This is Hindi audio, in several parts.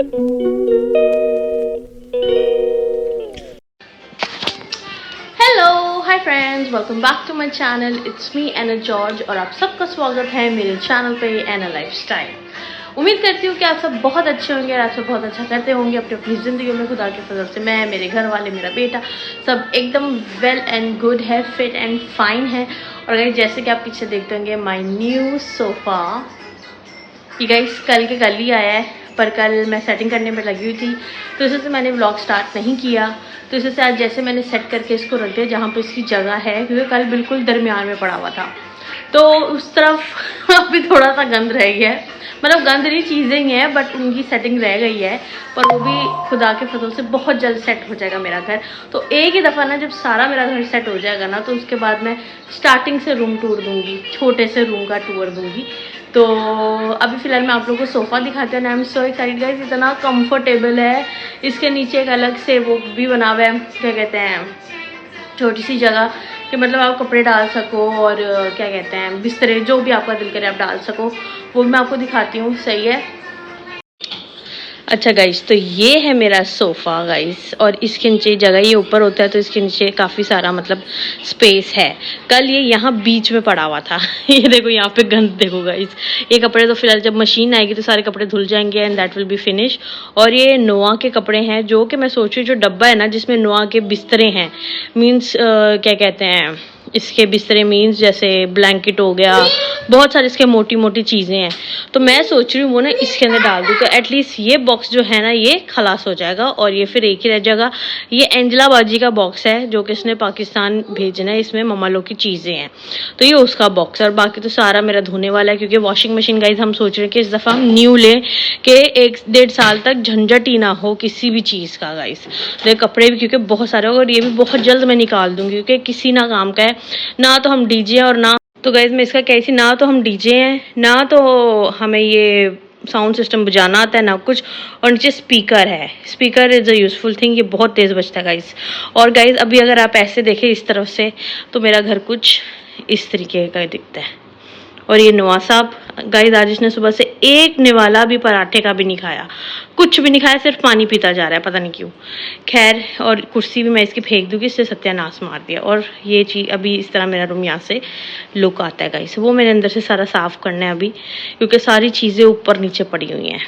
Hello, hi friends, welcome back to my channel. It's me Anna George और आप सबका स्वागत है मेरे चैनल पे एना लाइफस्टाइल। उम्मीद करती हूँ कि आप सब बहुत अच्छे होंगे और आप सब बहुत अच्छा करते होंगे अपनी अपनी ज़िंदगी में। खुदा के फजल से मैं, मेरे घर वाले, मेरा बेटा सब एकदम वेल एंड गुड है, फिट एंड फाइन है। और गाइस, जैसे कि आप पीछे देखते होंगे माय न्यू सोफ़ा, ये गाइस कल के कल ही आया है, पर कल मैं सेटिंग करने में लगी हुई थी तो इसी से मैंने व्लॉग स्टार्ट नहीं किया। तो इसी से आज जैसे मैंने सेट करके इसको रख दिया जहाँ पर इसकी जगह है, क्योंकि कल बिल्कुल दरमियान में पड़ा हुआ था तो उस तरफ अभी थोड़ा सा गंद रह गया है। मतलब गंद नहीं, चीज़ें ही हैं बट उनकी सेटिंग रह गई है, पर वो भी खुदा के फजल से बहुत जल्द सेट हो जाएगा मेरा घर। तो एक ही दफ़ा ना जब सारा मेरा घर सेट हो जाएगा ना, तो उसके बाद मैं स्टार्टिंग से रूम टूर दूँगी, छोटे से रूम का टूर दूँगी। तो अभी फ़िलहाल मैं आप लोगों को सोफ़ा दिखाती हूँ। I am so excited guys, इतना कंफर्टेबल है। इसके नीचे एक अलग से वो भी बना हुआ है, क्या कहते हैं, छोटी सी जगह कि मतलब आप कपड़े डाल सको और क्या कहते हैं, बिस्तरे, जो भी आपका दिल करे आप डाल सको। वो मैं आपको दिखाती हूँ, सही है। अच्छा गाइस, तो ये है मेरा सोफ़ा गाइस, और इसके नीचे जगह ये ऊपर होता है तो इसके नीचे काफ़ी सारा मतलब स्पेस है। कल ये यहाँ बीच में पड़ा हुआ था ये देखो यहाँ पे गंद देखो गाइस। ये कपड़े तो फिलहाल जब मशीन आएगी तो सारे कपड़े धुल जाएंगे and that will be finish. और ये नोआ के कपड़े हैं, जो कि मैं सोच रही हूँ जो डब्बा है ना जिसमें नोआ के बिस्तरे हैं, मीन्स क्या कहते हैं, इसके बिस्तरे मीन्स जैसे ब्लैंकेट हो गया, बहुत सारे इसके मोटी मोटी चीज़ें हैं। तो मैं सोच रही हूँ वो ना इसके अंदर डाल दूँ, तो एटलीस्ट ये बॉक्स जो है ना ये खलास हो जाएगा और ये फिर एक ही रह जाएगा। ये एंजला बाजी का बॉक्स है जो कि इसने पाकिस्तान भेजना है, इसमें मम्मा लोग की चीज़ें हैं, तो ये उसका बॉक्स है। और बाकी तो सारा मेरा धोने वाला है, क्योंकि वॉशिंग मशीन गाइस हम सोच रहे हैं कि इस दफ़ा हम न्यू लें कि 1-1.5 साल तक झंझट ही ना हो किसी भी चीज़ का गाइस। तो कपड़े भी क्योंकि बहुत सारे और ये भी बहुत जल्द मैं निकाल दूँगी, क्योंकि किसी ना काम का है ना, तो हम डीजे और ना तो गाइज मैं इसका कह रही थी, ना तो हम डीजे हैं ना तो हमें ये साउंड सिस्टम बजाना आता है ना कुछ, और नीचे स्पीकर है। Speaker is a useful thing, ये बहुत तेज़ बजता है गाइज। और गाइज अभी अगर आप ऐसे देखें इस तरफ से तो मेरा घर कुछ इस तरीके का दिखता है। और ये नवाज साहब गाइस, आज इसने सुबह से एक निवाला भी पराठे का भी नहीं खाया, कुछ भी नहीं खाया, सिर्फ पानी पीता जा रहा है, पता नहीं क्यों। खैर, और कुर्सी भी मैं इसकी फेंक दूंगी, इससे सत्यानाश मार दिया। और ये चीज़ अभी इस तरह मेरा रूम यहाँ से लुक आता है गाइस। वो मेरे अंदर से सारा साफ़ करना है अभी, क्योंकि सारी चीज़ें ऊपर नीचे पड़ी हुई हैं।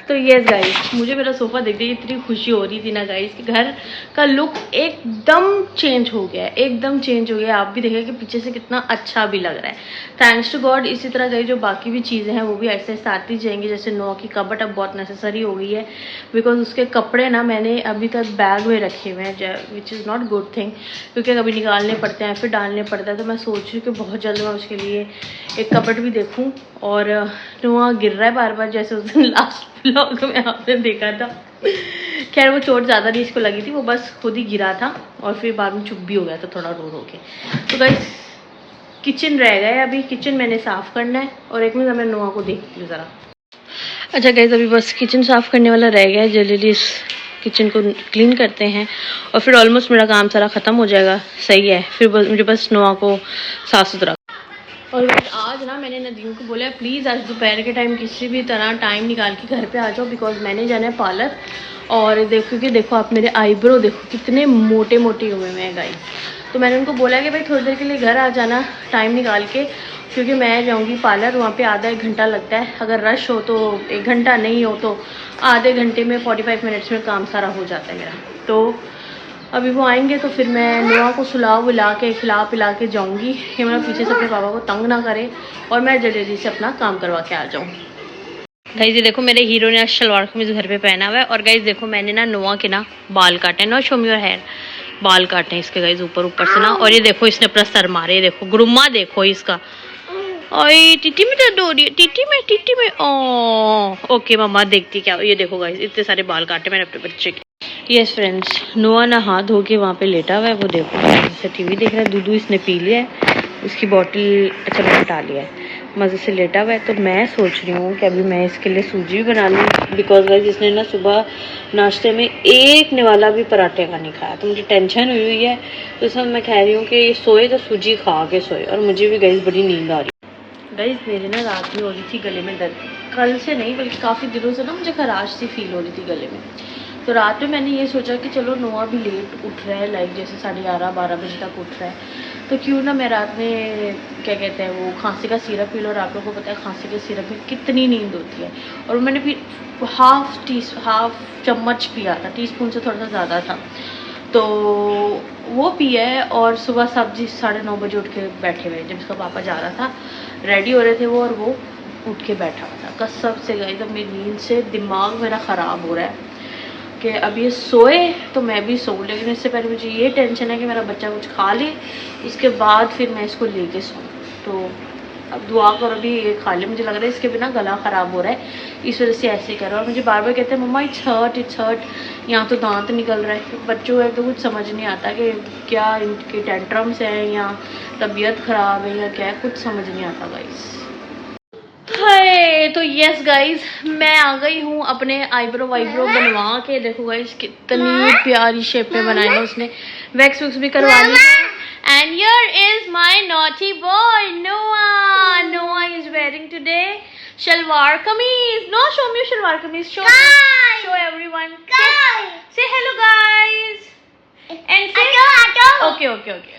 तो यस गाइस, मुझे मेरा सोफ़ा देख के इतनी खुशी हो रही थी ना गाइस कि घर का लुक एकदम चेंज हो गया है, एकदम चेंज हो गया। आप भी देखें कि पीछे से कितना अच्छा भी लग रहा है, थैंक्स टू गॉड। इसी तरह गाइस जो बाकी भी चीज़ें हैं वो भी ऐसे ऐसे आती जाएंगी। जैसे नोआ की कबट अब बहुत नेसेसरी हो गई है, बिकॉज उसके कपड़े ना मैंने अभी तक बैग में रखे हुए हैं, which is not good thing, क्योंकि कभी निकालने पड़ते हैं फिर डालने पड़ता है। तो मैं सोच रही हूँ कि बहुत जल्द मैं उसके लिए एक कबट भी देखूँ। और नोआ गिर रहा है बार बार, जैसे उस दिन लास्ट व्लॉग में आपने देखा था। खैर वो चोट ज़्यादा नहीं इसको लगी थी, वो बस खुद ही गिरा था और फिर बाद में चुप भी हो गया था थोड़ा रो रो के। तो गाइस किचन रह गया है, अभी किचन मैंने साफ़ करना है। और एक मिनट मैं नोआ को देखती हूँ ज़रा। अच्छा गाइस, अभी बस किचन साफ़ करने वाला रह गया है, जल्दी इस किचन को क्लीन करते हैं और फिर ऑलमोस्ट मेरा काम सारा ख़त्म हो जाएगा। सही है, फिर मुझे बस नोआ को साफ़ सुथरा। और आज ना मैंने नदीम को बोला प्लीज़ आज दोपहर के टाइम किसी भी तरह टाइम निकाल के घर पे आ जाओ, बिकॉज मैंने जाना है पार्लर। और देखो कि देखो आप मेरे आईब्रो देखो कितने मोटे मोटे हुए हैं गाइस। तो मैंने उनको बोला कि भाई थोड़ी देर के लिए घर आ जाना टाइम निकाल के, क्योंकि मैं जाऊंगी पार्लर, वहाँ पे आधा 1 घंटा लगता है। अगर रश हो तो 1 घंटा, नहीं हो तो आधे घंटे में 45 मिनट्स में काम सारा हो जाता है मेरा। तो अभी वो आएंगे तो फिर मैं नोआ को सुला बुला के खिला पिला के जाऊंगी कि मैं पीछे से अपने पापा को तंग ना करे और मैं जल्दी से अपना काम करवा के आ जाऊँ। गाइस ये देखो मेरे हीरो ने शलवार कमीज घर पे पहना हुआ है। और गाइस देखो मैंने ना नोआ के ना बाल काटे, no show me your hair, बाल काटे इसके गाइस ऊपर ऊपर से ना। और ये देखो इसने अपना सर मारे, देखो गुरुमा देखो इसका। ओए टीटी में दर्द हो रही है, टीटी में ओके मम्मा देखती क्या। ये देखो गाइस इतने सारे बाल काटे मैंने अपने बच्चे के। यस फ्रेंड्स, नोआ ना हाथ धो के वहाँ पे लेटा हुआ है, वो देखो जैसे टीवी देख रहा है। दूध इसने पी लिया है, उसकी बॉटल अच्छा मैंने हटा लिया है, मज़े से लेटा हुआ है। तो मैं सोच रही हूँ कि अभी मैं इसके लिए सूजी भी बना लूँ, बिकॉज गाइस इसने ना सुबह नाश्ते में एक निवाला भी पराठे का नहीं खाया, तो मुझे टेंशन हुई है। तो इसमें मैं कह रही हूँ कि सोए तो सूजी खा के सोए, और मुझे भी गाइस बड़ी नींद आ रही है। गाइस मेरे ना रात में हो रही थी गले में दर्द, कल से नहीं बल्कि काफ़ी दिनों से ना मुझे खराश सी फील हो रही थी गले में। तो रात में मैंने ये सोचा कि चलो नोआ भी लेट उठ रहा है, लाइक जैसे 11:30-12 बजे तक उठ रहा है, तो क्यों ना मैं रात में क्या कहते हैं वो खांसी का सिरप पी लो। और आप लोगों को पता है खांसी के सिरप में कितनी नींद होती है। और मैंने भी हाफ चम्मच पिया था, टीस्पून से थोड़ा सा ज़्यादा था, तो वो पिया है। और सुबह सब्जी 9:30 बजे उठ के बैठे हुए, जब उसका पापा जा रहा था रेडी हो रहे थे वो, और वो उठ के बैठा हुआ था। कसम से गई तो मेरी नींद से दिमाग मेरा ख़राब हो रहा है कि अब ये सोए तो मैं भी सोऊं, लेकिन इससे पहले मुझे ये टेंशन है कि मेरा बच्चा कुछ खा ले, उसके बाद फिर मैं इसको लेके सोऊं। तो अब दुआ करो भी ये खा ले, मुझे लग रहा है इसके बिना गला ख़राब हो रहा है, इस वजह से ऐसे कर रहा है। और मुझे बार बार कहते हैं मम्मा इट्स हर्ट, यहाँ तो दांत निकल रहा है। बच्चों है तो कुछ समझ नहीं आता कि क्या इनके टेंट्रम्स हैं या तबीयत ख़राब है या क्या है, कुछ समझ नहीं आता गाइस। हाय तो यस गाइज मैं आ गई हूँ अपने आईब्रो बनवा के। देखो गाइज कितनी प्यारी शेप में बनाई है उसने, वैक्स भी करवा ली है। And here is my naughty boy Noah is wearing today shalwar kameez. No show me shalwar kameez, show everyone, say hello guys and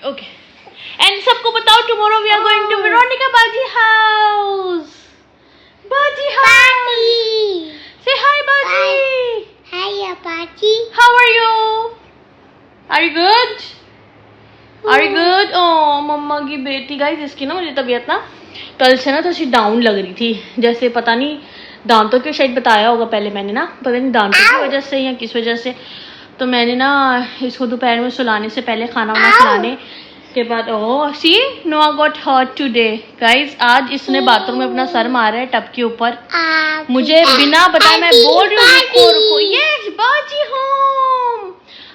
okay and सबको बताओ tomorrow we are going to Veronica baji house. Baji, hi. Say hi, Baji. Hi, Baji. How are you? Are you good? Are you good? Oh, मम्मा की बेटी गाइस, इसकी ना मुझे तबीयत ना कल से ना थोड़ी डाउन लग रही थी, जैसे पता नहीं दांतों के शायद बताया होगा पहले मैंने ना, पता नहीं दांतों की वजह से या किस वजह से। तो मैंने ना इसको दोपहर में सुलाने से पहले खाना वाना खिलाने के बाद सी Noah got hurt today guys. आज इसने बाथरूम में अपना सर मारा है टब के ऊपर, मुझे बिना बताए। मैं बोल रही हूँ रुको यस बाजी होम।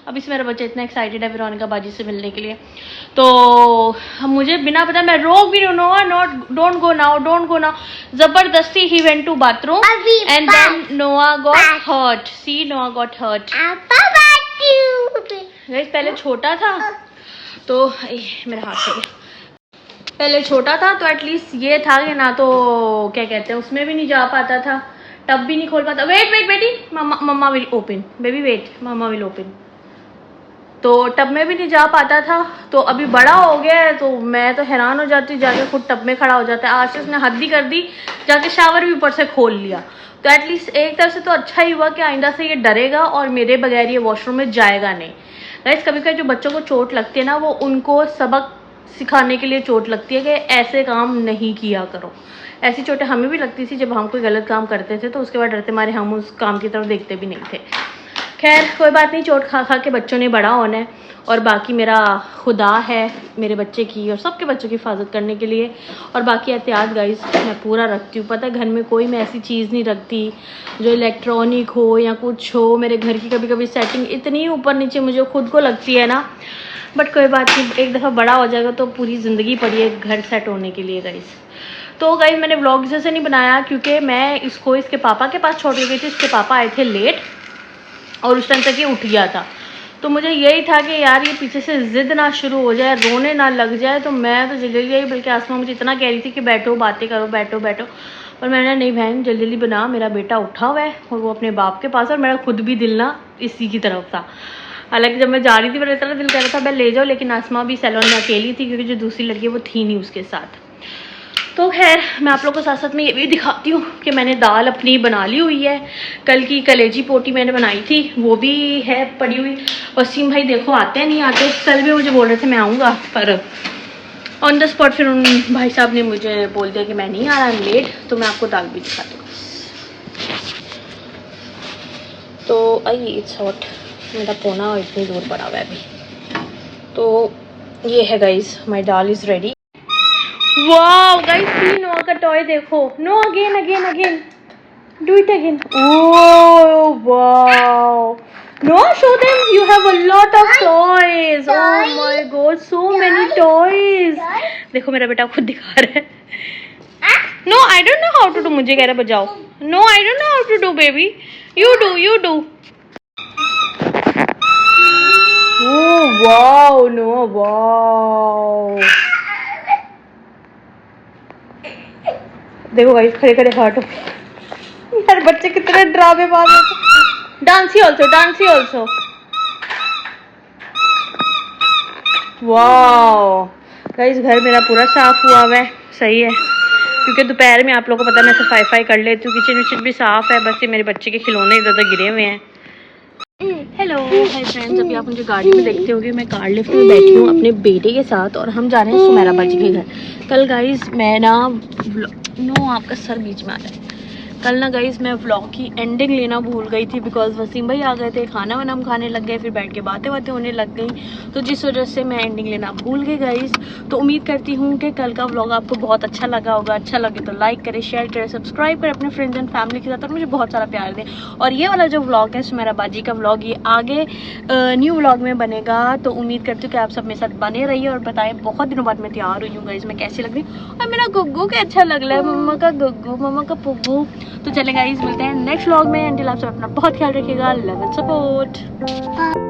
अब इस मेरा बच्चा इतना एक्साइटेड है वेरोनिका बाजी से मिलने के लिए, तो मुझे बिना बताए मैं रोक भी रही हूँ, नॉट डोंट गो नाउ। जबरदस्ती ही went to bathroom and then Noah got hurt. See Noah got hurt guys. पहले छोटा था तो मेरा हाथ से पहले छोटा था तो एटलीस्ट ये था कि ना तो क्या कहते हैं उसमें भी नहीं जा पाता था, टब भी नहीं खोल पाता। वेट बेटी, mamma will open baby, wait mamma will open. तो टब में भी नहीं जा पाता था। तो अभी बड़ा हो गया है तो मैं तो हैरान हो जाती, जाके खुद टब में खड़ा हो जाता है। आज से उसने हद ही कर दी, जाके शावर भी ऊपर से खोल लिया। तो एटलीस्ट एक तरफ से तो अच्छा ही हुआ कि आइंदा से ये डरेगा और मेरे बगैर ये वॉशरूम में जाएगा नहीं। गाइस कभी कभी जो बच्चों को चोट लगती है ना, वो उनको सबक सिखाने के लिए चोट लगती है कि ऐसे काम नहीं किया करो। ऐसी चोटें हमें भी लगती थी जब हम कोई गलत काम करते थे, तो उसके बाद डरते मारे हम उस काम की तरफ देखते भी नहीं थे। खैर कोई बात नहीं, चोट खा खा के बच्चों ने बड़ा होना है, और बाकी मेरा खुदा है मेरे बच्चे की और सबके बच्चों की हिफाजत करने के लिए। और बाकी एहतियात गाइस मैं पूरा रखती हूँ। पता है घर में कोई मैं ऐसी चीज़ नहीं रखती जो इलेक्ट्रॉनिक हो या कुछ हो। मेरे घर की कभी कभी सेटिंग इतनी ऊपर नीचे मुझे खुद को लगती है ना, बट कोई बात नहीं, एक दफ़ा बड़ा हो जाएगा तो पूरी ज़िंदगी पड़ी है घर सेट होने के लिए गाइस। तो गाइस मैंने व्लॉग जैसे नहीं बनाया क्योंकि मैं इसको इसके पापा के पास छोड़ गई थी। इसके पापा आए थे लेट और उस टाइम तक ये उठ गया था। तो मुझे यही था कि यार ये पीछे से ज़िद ना शुरू हो जाए, रोने ना लग जाए। तो मैं तो जल्दी गई, बल्कि आसमा मुझे इतना कह रही थी कि बैठो बातें करो, बैठो पर मैंने नहीं बहन जल्दी बना, मेरा बेटा उठा हुआ है और वो अपने बाप के पास, और मेरा खुद भी दिल ना इसी की तरफ था। हालांकि जब मैं जा रही थी मेरा इतना दिल कर रहा था मैं ले जाऊँ, लेकिन आसमा भी सैलून में अकेली थी क्योंकि जो दूसरी लड़की वो थी नहीं उसके साथ। तो खैर मैं आप लोग को साथ साथ में ये भी दिखाती हूँ कि मैंने दाल अपनी बना ली हुई है। कल की कलेजी पोटी मैंने बनाई थी वो भी है पड़ी हुई। वसीम भाई देखो आते नहीं आते, कल भी मुझे बोल रहे थे मैं आऊँगा, पर ऑन द स्पॉट फिर उन भाई साहब ने मुझे बोल दिया कि मैं नहीं आ रहा, लेट। तो मैं आपको दाल भी दिखाती हूँ। तो आइए इट्स हॉट, मेरा पोना इतनी दूर पड़ा हुआ है अभी। तो ये है guys my dal is ready. Wow guys see Noah का टॉय देखो। No again do it again. Oh wow Noah, show them you have a lot of toys. Oh my god, so many toys. देखो मेरा बेटा खुद दिखा रहा है। No, I don't know how to do. मुझे कह रहा बजाओ। No, I don't know how to do, baby. You do. Oh wow, Noah, wow. देखो गाइस खड़े खड़े हर्ट हो यार, बच्चे कितने ड्रामेबाज होते। डांसी ऑल्सो। वाओ गाइस, घर मेरा पूरा साफ हुआ है, सही है, क्योंकि दोपहर में आप लोगों को पता है मैं सफाई कर लेती हूँ। किचन विचन भी साफ है, बस ये मेरे बच्चे के खिलौने इधर उधर गिरे हुए हैं। हेलो हाय फ्रेंड्स, अभी आप मुझे गाड़ी में देखते होंगे, मैं कार लिफ्ट में बैठी हूँ अपने बेटे के साथ और हम जा रहे हैं सुमेरा बाजी के घर। कल गाइस मैं ना आपका सर बीच में आ रहा है। कल ना गाइस मैं व्लॉग की एंडिंग लेना भूल गई थी, बिकॉज वसीम भाई आ गए थे, खाना वाना हम खाने लग गए, फिर बैठ के बातें होने लग गई, तो जिस वजह से मैं एंडिंग लेना भूल गई गाइस। तो उम्मीद करती हूँ कि कल का व्लॉग आपको बहुत अच्छा लगा होगा। अच्छा लगे तो लाइक करें, शेयर करें, सब्सक्राइब करें अपने फ्रेंड्स एंड फैमिली के साथ और मुझे बहुत सारा प्यार दें। और ये वाला जो व्लॉग है सुमेरा बाजी का व्लॉग, ये आगे न्यू व्लॉग में बनेगा, तो उम्मीद करती हूँ कि आप सब मेरे साथ बने रहिए और बताएं। बहुत दिनों बाद मैं तैयार हुई हूँ गाइस, मैं कैसी लग रही हूँ। और मेरा गुग्गू के अच्छा लग रहा है, मम्मा का गुग्गू, मम्मा का पुग्गू। तो चले गाइस, मिलते हैं नेक्स्ट व्लॉग में। अंटिल आप सब अपना बहुत ख्याल रखिएगा। Love and support.